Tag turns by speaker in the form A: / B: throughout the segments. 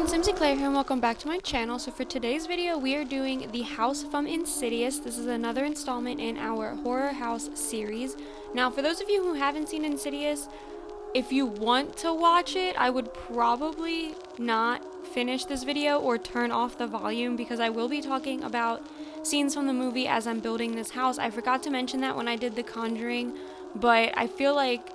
A: SimsEclaire here and welcome back to my channel. So for today's video we are doing the house from Insidious. This is another installment in our horror house series. Now for those of you who haven't seen Insidious, if you want to watch it, I would probably not finish this video or turn off the volume because I will be talking about scenes from the movie as I'm building this house. I forgot to mention that when I did The Conjuring, but I feel like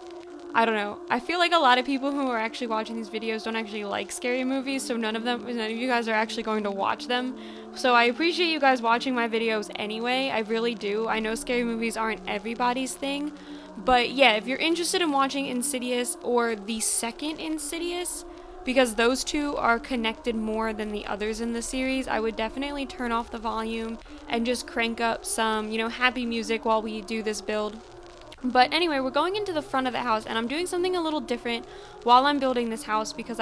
A: I feel like a lot of people who are actually watching these videos don't actually like scary movies, so none of you guys are actually going to watch them. So I appreciate you guys watching my videos anyway. I really do. I know scary movies aren't everybody's thing, but yeah, if you're interested in watching Insidious or the second Insidious, because those two are connected more than the others in the series, I would definitely turn off the volume and just crank up some, happy music while we do this build. But anyway, we're going into the front of the house, and I'm doing something a little different while I'm building this house because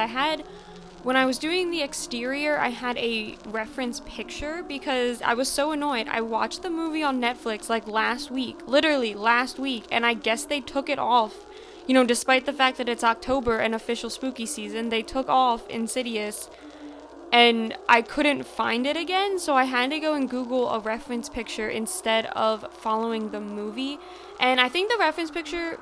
A: when I was doing the exterior, I had a reference picture because I was so annoyed. I watched the movie on Netflix like literally last week, and I guess they took it off. Despite the fact that it's October and official spooky season, they took off Insidious, and I couldn't find it again, so I had to go and Google a reference picture instead of following the movie. And I think the reference picture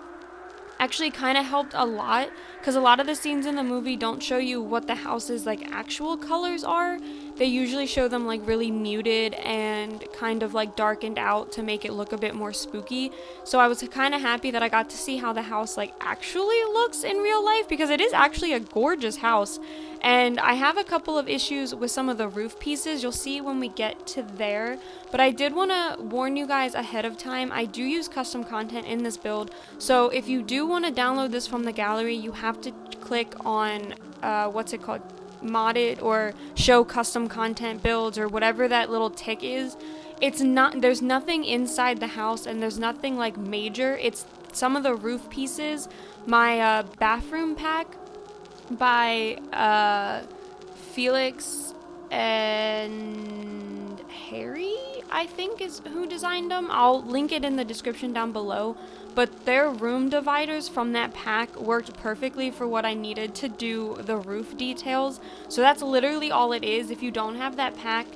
A: actually kind of helped a lot because a lot of the scenes in the movie don't show you what the house's actual colors are. They usually show them really muted and kind of darkened out to make it look a bit more spooky. So I was kind of happy that I got to see how the house actually looks in real life, because it is actually a gorgeous house. And I have a couple of issues with some of the roof pieces. You'll see when we get to there. But I did want to warn you guys ahead of time. I do use custom content in this build. So if you do want to download this from the gallery, you have to click on, modded or show custom content builds or whatever that little tick is. There's nothing inside the house and there's nothing major. It's some of the roof pieces. My bathroom pack by Felix and Harry, I think is who designed them. I'll link it in the description down below. But their room dividers from that pack worked perfectly for what I needed to do the roof details. So that's literally all it is. If you don't have that pack,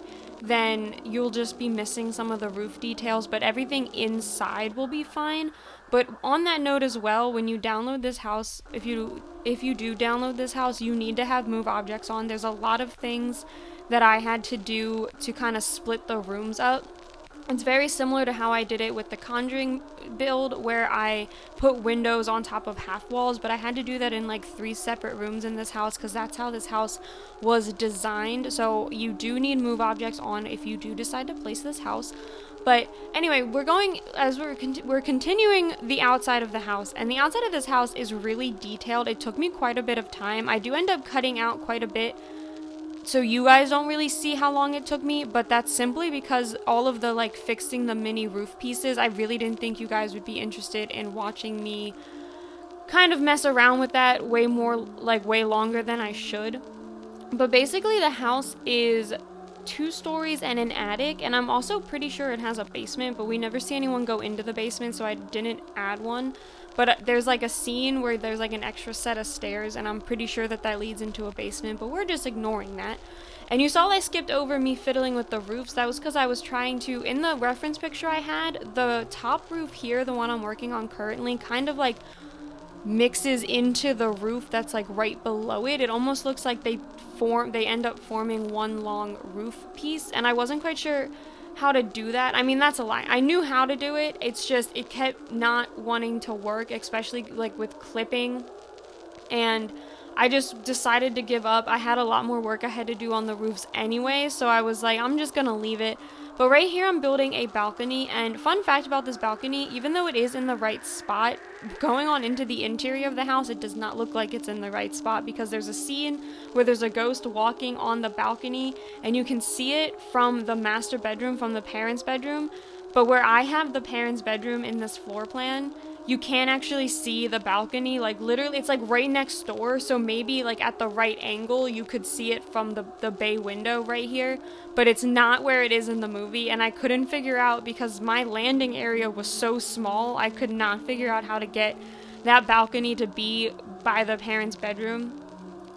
A: then you'll just be missing some of the roof details, but everything inside will be fine. But on that note as well, when you download this house, if you do download this house, you need to have move objects on. There's a lot of things that I had to do to kind of split the rooms up. It's very similar to how I did it with the Conjuring build, where I put windows on top of half walls, but I had to do that in 3 separate rooms in this house because that's how this house was designed. So you do need move objects on if you do decide to place this house. But anyway, we're continuing the outside of the house, and the outside of this house is really detailed. It took me quite a bit of time. I do end up cutting out quite a bit, so you guys don't really see how long it took me, but that's simply because all of the fixing the mini roof pieces, I really didn't think you guys would be interested in watching me kind of mess around with that way longer than I should. But basically the house is 2 stories and an attic, and I'm also pretty sure it has a basement, but we never see anyone go into the basement, so I didn't add one. But there's a scene where there's an extra set of stairs, and I'm pretty sure that leads into a basement, but we're just ignoring that. And you saw I skipped over me fiddling with the roofs. That was because I was trying to, in the reference picture I had, the top roof here, the one I'm working on currently, kind of mixes into the roof that's right below it. It almost looks like they end up forming one long roof piece, and I wasn't quite sure how to do that. I mean, that's a lie. I knew how to do it. It's just it kept not wanting to work, especially with clipping, and I just decided to give up. I had a lot more work I had to do on the roofs anyway, so I was I'm just gonna leave it. But right here I'm building a balcony, and fun fact about this balcony, even though it is in the right spot, going on into the interior of the house, it does not look like it's in the right spot because there's a scene where there's a ghost walking on the balcony, and you can see it from the master bedroom, from the parents' bedroom. But where I have the parents' bedroom in this floor plan, you can actually see the balcony, like literally it's like right next door, so maybe like at the right angle you could see it from the bay window right here, but it's not where it is in the movie, and I couldn't figure out, because my landing area was so small, I could not figure out how to get that balcony to be by the parents' bedroom.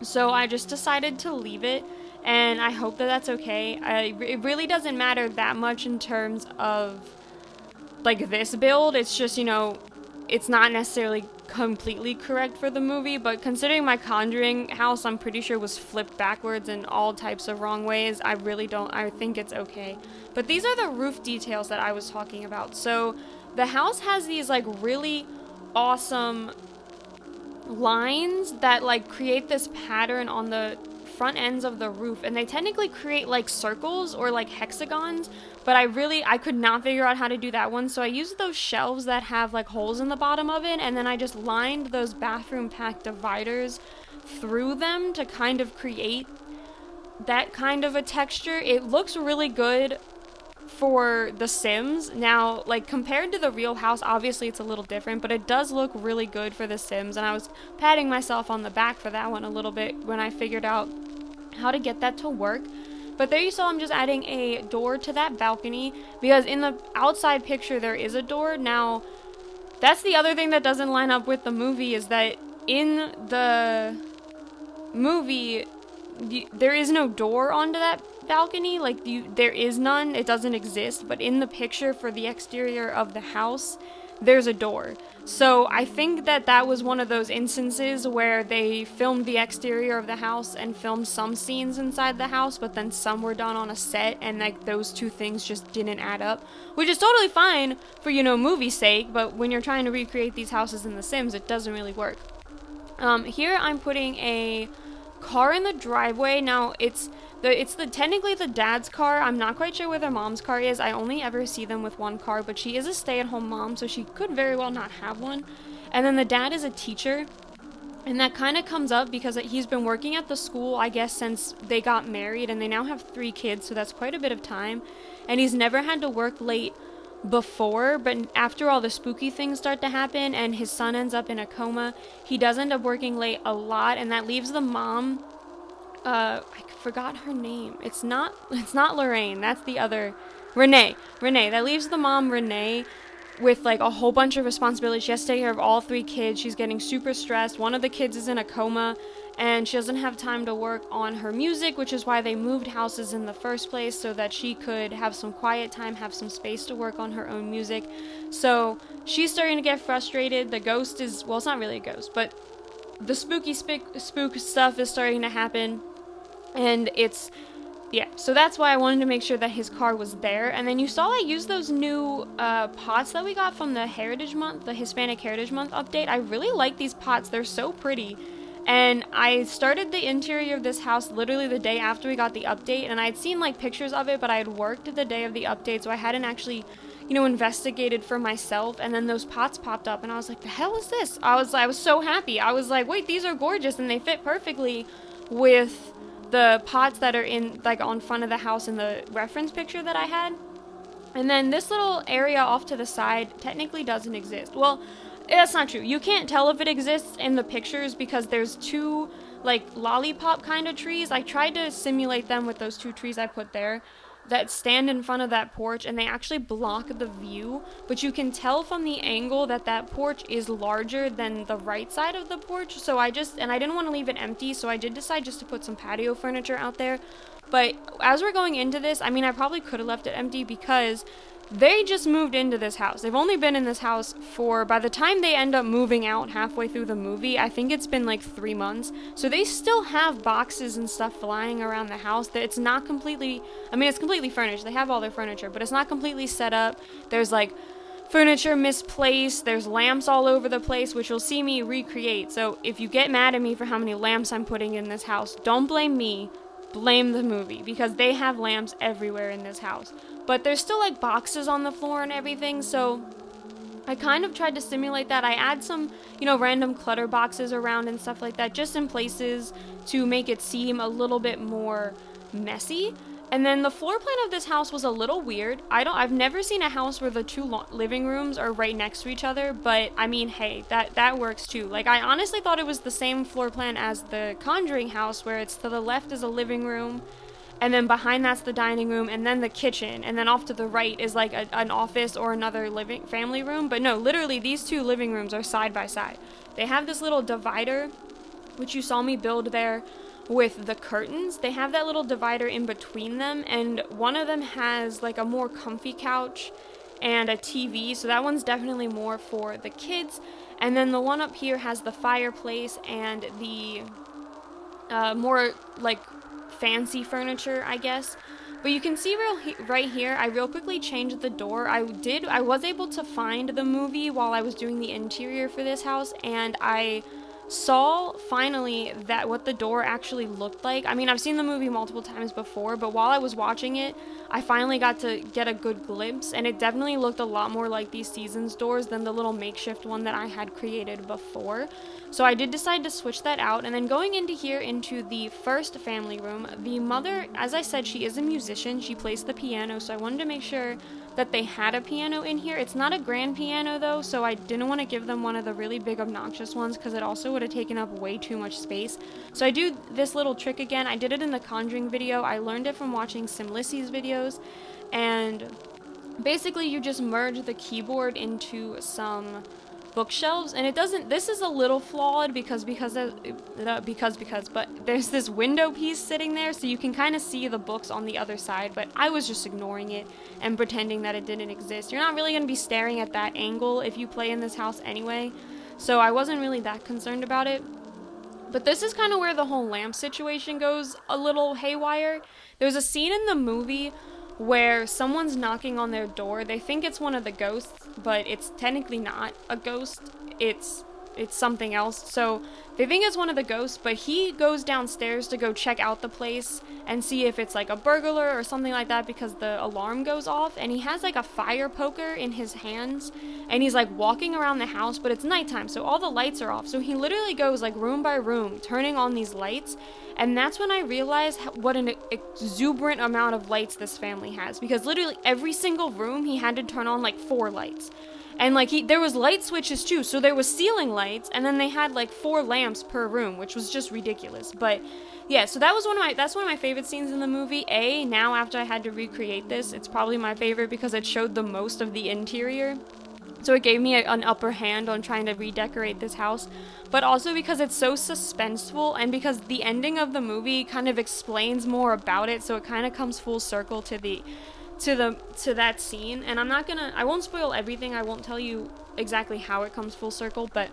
A: So I just decided to leave it, and I hope that that's okay. It really doesn't matter that much in terms of like this build. It's just, you know, it's not necessarily completely correct for the movie, but considering my Conjuring house, I'm pretty sure was flipped backwards in all types of wrong ways, I think it's okay. But these are the roof details that I was talking about. So the house has these like really awesome lines that like create this pattern on the front ends of the roof, and they technically create like circles or like hexagons, but I could not figure out how to do that one, so I used those shelves that have like holes in the bottom of it, and then I just lined those bathroom pack dividers through them to kind of create that kind of a texture. It looks really good for The Sims. Now, like, compared to the real house, obviously it's a little different, but it does look really good for The Sims, and I was patting myself on the back for that one a little bit when I figured out how to get that to work. But there you saw I'm just adding a door to that balcony, because in the outside picture there is a door. Now, that's the other thing that doesn't line up with the movie, is that in the movie there is no door onto that balcony. Like, there is none, it doesn't exist, but in the picture for the exterior of the house there's a door. So I think that was one of those instances where they filmed the exterior of the house and filmed some scenes inside the house, but then some were done on a set, and like those two things just didn't add up, which is totally fine for, you know, movie's sake, but when you're trying to recreate these houses in The Sims, it doesn't really work. Here I'm putting a car in the driveway. Now it's technically the dad's car. I'm not quite sure where their mom's car is. I only ever see them with one car, but she is a stay-at-home mom, so she could very well not have one. And then the dad is a teacher, and that kind of comes up because he's been working at the school, I guess, since they got married, and they now have 3 kids, so that's quite a bit of time. And he's never had to work late before, but after all the spooky things start to happen and his son ends up in a coma, he does end up working late a lot, and that leaves the mom, I forgot her name. It's not Lorraine. That's the other Renee. That leaves the mom, Renee, with like a whole bunch of responsibilities. She has to take care of all 3 kids. She's getting super stressed. One of the kids is in a coma, and she doesn't have time to work on her music, which is why they moved houses in the first place, so that she could have some quiet time, have some space to work on her own music. So she's starting to get frustrated. The ghost is, well, it's not really a ghost, but the spooky spook stuff is starting to happen. And so that's why I wanted to make sure that his car was there. And then you saw I used those new pots that we got from the Heritage Month, the Hispanic Heritage Month update. I really like these pots. They're so pretty. And I started the interior of this house literally the day after we got the update. And I had seen like pictures of it, but I had worked the day of the update, so I hadn't actually, you know, investigated for myself. And then those pots popped up, and I was like, the hell is this? I was so happy. I was like, wait, these are gorgeous, and they fit perfectly with the pots that are in like on front of the house in the reference picture that I had. And then this little area off to the side technically doesn't exist. Well, that's not true. You can't tell if it exists in the pictures because there's 2 like lollipop kind of trees. I tried to simulate them with those 2 trees I put there that stand in front of that porch, and they actually block the view, but you can tell from the angle that porch is larger than the right side of the porch. So I didn't want to leave it empty, so I did decide just to put some patio furniture out there. But as we're going into this, I mean, I probably could have left it empty because they just moved into this house. They've only been in this house for, by the time they end up moving out halfway through the movie, I think it's been like 3 months. So they still have boxes and stuff flying around the house. It's not completely, I mean, it's completely furnished. They have all their furniture, but it's not completely set up. There's like furniture misplaced. There's lamps all over the place, which you'll see me recreate. So if you get mad at me for how many lamps I'm putting in this house, don't blame me. Blame the movie, because they have lamps everywhere in this house. But there's still like boxes on the floor and everything, so I kind of tried to simulate that. I add some, you know, random clutter boxes around and stuff like that, just in places to make it seem a little bit more messy. And then the floor plan of this house was a little weird. I've never seen a house where the two living rooms are right next to each other, but I mean, hey, that works too. Like, I honestly thought it was the same floor plan as the Conjuring house, where it's to the left is a living room, and then behind that's the dining room, and then the kitchen, and then off to the right is like an office or another family room. But no, literally these two living rooms are side by side. They have this little divider, which you saw me build there with the curtains. They have that little divider in between them, and one of them has like a more comfy couch and a TV, so that one's definitely more for the kids. And then the one up here has the fireplace and the more like fancy furniture, I guess. But you can see right here, I real quickly changed the door. I was able to find the movie while I was doing the interior for this house, and I saw finally that what the door actually looked like. I mean, I've seen the movie multiple times before, but while I was watching it, I finally got to get a good glimpse, and it definitely looked a lot more like these Seasons doors than the little makeshift one that I had created before. So I did decide to switch that out. And then going into here, into the first family room, the mother, as I said, she is a musician. She plays the piano, so I wanted to make sure that they had a piano in here. It's not a grand piano though, so I didn't want to give them one of the really big obnoxious ones because it also would have taken up way too much space. So I do this little trick again. I did it in the Conjuring video. I learned it from watching SimLissy's videos, and basically you just merge the keyboard into some bookshelves, and it doesn't, this is a little flawed because but there's this window piece sitting there, so you can kind of see the books on the other side, but I was just ignoring it and pretending that it didn't exist. You're not really going to be staring at that angle if you play in this house anyway, so I wasn't really that concerned about it. But this is kind of where the whole lamp situation goes a little haywire. There's a scene in the movie where someone's knocking on their door. They think it's one of the ghosts, but it's technically not a ghost. It's something else. So they think it's one of the ghosts, but he goes downstairs to go check out the place and see if it's like a burglar or something like that, because the alarm goes off, and he has like a fire poker in his hands, and he's like walking around the house, but it's nighttime, so all the lights are off. So he literally goes like room by room turning on these lights, and that's when I realized what an exuberant amount of lights this family has, because literally every single room he had to turn on like 4 lights. And like there was light switches too, so there was ceiling lights, and then they had like 4 lamps per room, which was just ridiculous. But yeah, so that's one of my favorite scenes in the movie. Now after I had to recreate this, it's probably my favorite because it showed the most of the interior. So it gave me an upper hand on trying to redecorate this house, but also because it's so suspenseful, and because the ending of the movie kind of explains more about it, so it kind of comes full circle to that scene. And I won't spoil everything. I won't tell you exactly how it comes full circle, but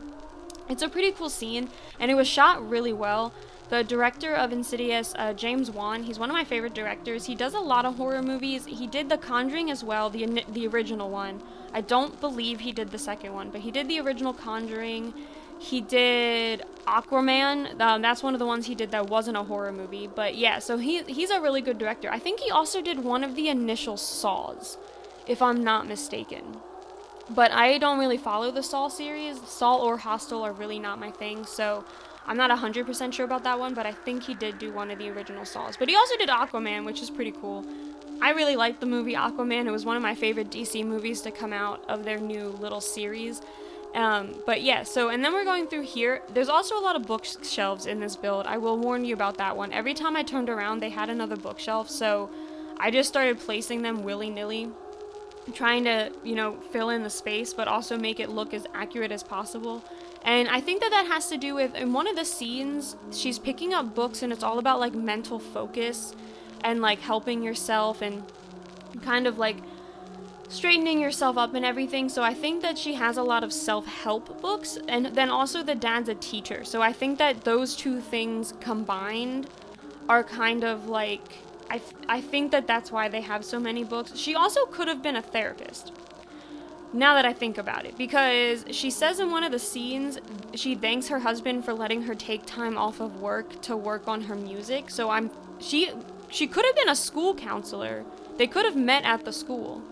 A: it's a pretty cool scene, and it was shot really well. The director of Insidious, James Wan, he's one of my favorite directors. He does a lot of horror movies. He did The Conjuring as well, the original one. I don't believe he did the second one, but he did the original Conjuring. He did Aquaman. That's one of the ones he did that wasn't a horror movie. But yeah, so he's a really good director. I think he also did one of the initial Saws, if I'm not mistaken. But I don't really follow the Saw series. Saw or Hostel are really not my thing, so I'm not 100% sure about that one, but I think he did do one of the original Saws. But he also did Aquaman, which is pretty cool. I really liked the movie Aquaman. It was one of my favorite DC movies to come out of their new little series. But yeah, so, and then we're going through here. There's also a lot of bookshelves in this build. I will warn you about that one. Every time I turned around, they had another bookshelf, so I just started placing them willy-nilly, trying to, fill in the space, but also make it look as accurate as possible. And I think that has to do with, in one of the scenes, she's picking up books, and it's all about, like, mental focus and, like, helping yourself and kind of, like, straightening yourself up and everything. So I think that she has a lot of self-help books, and then also the dad's a teacher. So I think that those two things combined are kind of, like, I think that that's why they have so many books. She also could have been a therapist, now that I think about it, because she says in one of the scenes, she thanks her husband for letting her take time off of work to work on her music. So she could have been a school counselor. They could have met at the school.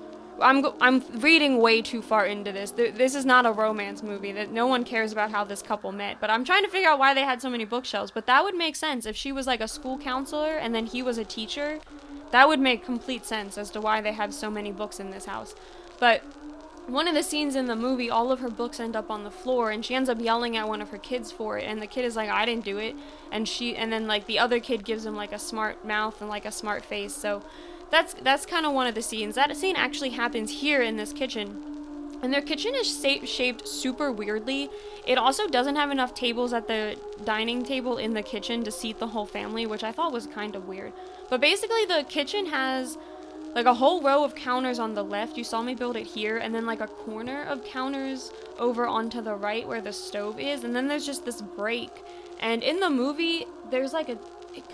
A: I'm reading way too far into this. This is not a romance movie. That no one cares about how this couple met. But I'm trying to figure out why they had so many bookshelves. But that would make sense if she was like a school counselor and then he was a teacher. that would make complete sense as to why they have so many books in this house. But one of the scenes in the movie, all of her books end up on the floor, and she ends up yelling at one of her kids for it, and the kid is like, I didn't do it, and then like the other kid gives him like a smart mouth and like a smart face. So that's kind of one of the scenes. That scene actually happens here in this kitchen, and their kitchen is shaped super weirdly. It also doesn't have enough tables at the dining table in the kitchen to seat the whole family, which I thought was kind of weird. But basically the kitchen has like a whole row of counters on the left. You saw me build it here, and then like a corner of counters over onto the right where the stove is, and then there's just this break. And in the movie, there's like it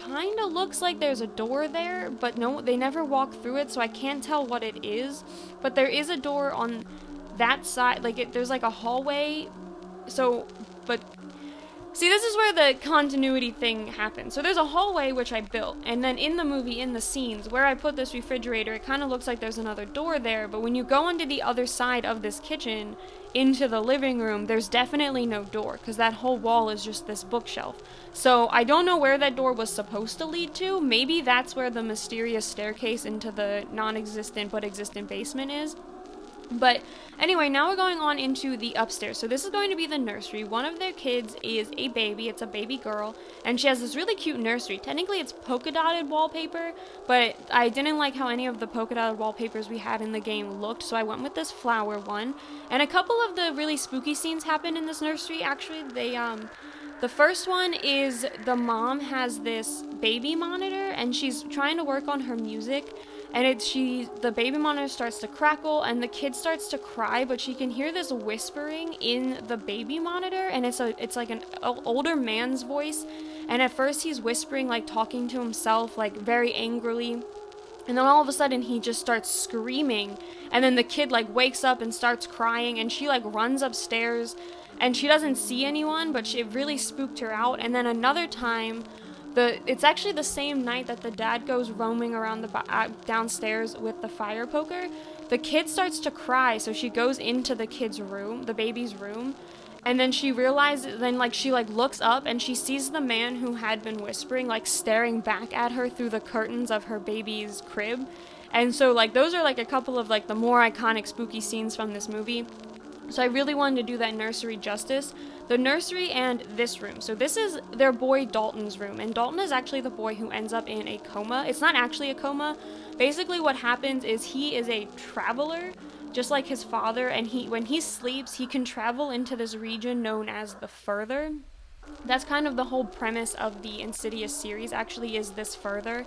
A: kind of looks like there's a door there, but no, they never walk through it, so I can't tell what it is. But there is a door on that side, like there's like a hallway. So, but see, this is where the continuity thing happens. So there's a hallway which I built, and then in the movie, in the scenes, where I put this refrigerator, it kind of looks like there's another door there, but when you go onto the other side of this kitchen, into the living room, there's definitely no door, because that whole wall is just this bookshelf. So I don't know where that door was supposed to lead to. Maybe that's where the mysterious staircase into the non-existent but existent basement is. But anyway, now we're going on into the upstairs. So this is going to be the nursery. One of their kids is a baby. It's a baby girl, and she has this really cute nursery. Technically, it's polka dotted wallpaper, but I didn't like how any of the polka dotted wallpapers we had in the game looked, so I went with this flower one. And a couple of the really spooky scenes happen in this nursery. Actually, the first one is the mom has this baby monitor, and she's trying to work on her music. And the baby monitor starts to crackle, and the kid starts to cry, but she can hear this whispering in the baby monitor, and it's like an older man's voice. And at first he's whispering, like talking to himself, like very angrily. And then all of a sudden he just starts screaming, and then the kid like wakes up and starts crying, and she like runs upstairs, and she doesn't see anyone, but it really spooked her out. And then another time, it's actually the same night that the dad goes roaming around downstairs with the fire poker. The kid starts to cry, so she goes into the kid's room, the baby's room, and then she realizes, she looks up and she sees the man who had been whispering, like staring back at her through the curtains of her baby's crib. And so like those are like a couple of like the more iconic spooky scenes from this movie. So I really wanted to do that nursery justice. The nursery and this room. So this is their boy Dalton's room, and Dalton is actually the boy who ends up in a coma. It's not actually a coma. Basically what happens is he is a traveler, just like his father, and when he sleeps, he can travel into this region known as the Further. That's kind of the whole premise of the Insidious series, actually, is this Further.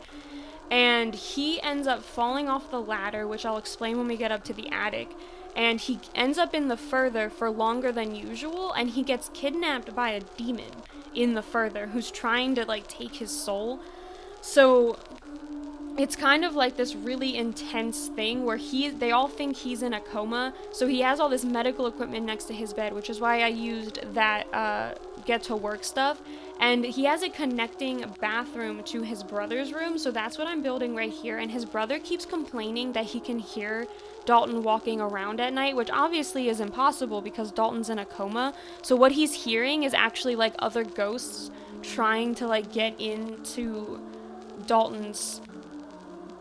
A: And he ends up falling off the ladder, which I'll explain when we get up to the attic. And he ends up in the Further for longer than usual, and he gets kidnapped by a demon in the Further who's trying to like take his soul. So it's kind of like this really intense thing where they all think he's in a coma, so he has all this medical equipment next to his bed, which is why I used that get to work stuff. And he has a connecting bathroom to his brother's room, so that's what I'm building right here. And his brother keeps complaining that he can hear Dalton walking around at night, which obviously is impossible because Dalton's in a coma. So what he's hearing is actually like other ghosts trying to like get into Dalton's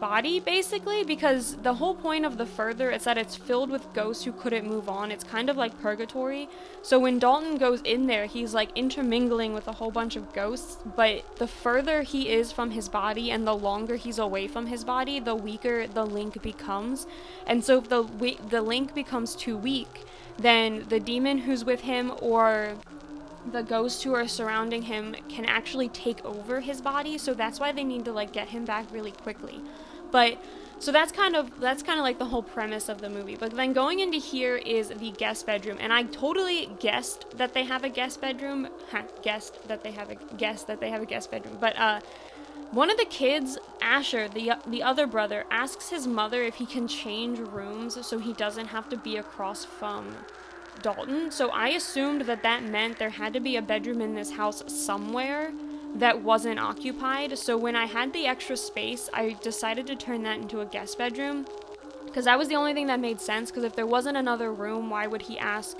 A: body, basically, because the whole point of the Further is that it's filled with ghosts who couldn't move on. It's kind of like purgatory. So when Dalton goes in there, he's like intermingling with a whole bunch of ghosts, but the further he is from his body and the longer he's away from his body, the weaker the link becomes. And so if the link becomes too weak, then the demon who's with him or the ghosts who are surrounding him can actually take over his body. So that's why they need to like get him back really quickly. But so that's kind of like the whole premise of the movie. But then going into here is the guest bedroom, and I totally guessed that they have a guest bedroom. Guessed that they have a guest bedroom. But one of the kids, Asher, the other brother, asks his mother if he can change rooms so he doesn't have to be across from Dalton. So I assumed that meant there had to be a bedroom in this house somewhere that wasn't occupied. So when I had the extra space, I decided to turn that into a guest bedroom, because that was the only thing that made sense. Because if there wasn't another room, why would he ask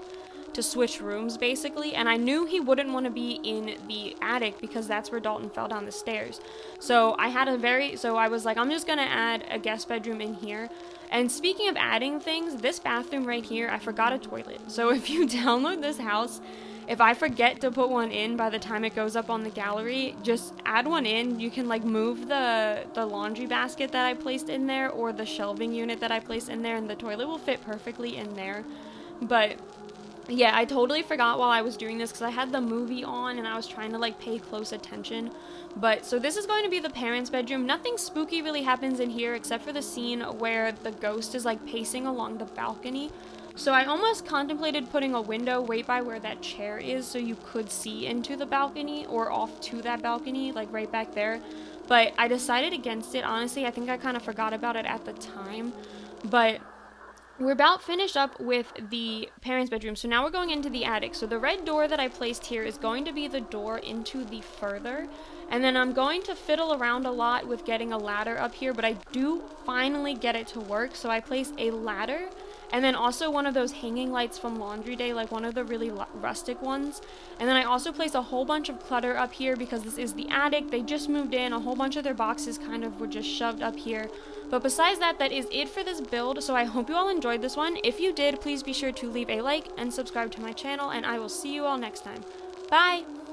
A: to switch rooms basically, and I knew he wouldn't want to be in the attic because that's where Dalton fell down the stairs. So I was like, I'm just gonna add a guest bedroom in here. And speaking of adding things, this bathroom right here, I forgot a toilet. So if you download this house, if I forget to put one in by the time it goes up on the gallery, just add one in. You can like move the laundry basket that I placed in there or the shelving unit that I placed in there, and the toilet will fit perfectly in there. But yeah, I totally forgot while I was doing this because I had the movie on and I was trying to like pay close attention. But so this is going to be the parents' bedroom. Nothing spooky really happens in here except for the scene where the ghost is like pacing along the balcony. So I almost contemplated putting a window right by where that chair is so you could see into the balcony or off to that balcony, like right back there. But I decided against it. Honestly, I think I kind of forgot about it at the time. But we're about finished up with the parents' bedroom, so now we're going into the attic. So the red door that I placed here is going to be the door into the further, and then I'm going to fiddle around a lot with getting a ladder up here, but I do finally get it to work. So I place a ladder, and then also one of those hanging lights from Laundry Day, like one of the really rustic ones. And then I also place a whole bunch of clutter up here because this is the attic. They just moved in. A whole bunch of their boxes kind of were just shoved up here. But besides that, that is it for this build. So I hope you all enjoyed this one. If you did, please be sure to leave a like and subscribe to my channel, and I will see you all next time. Bye!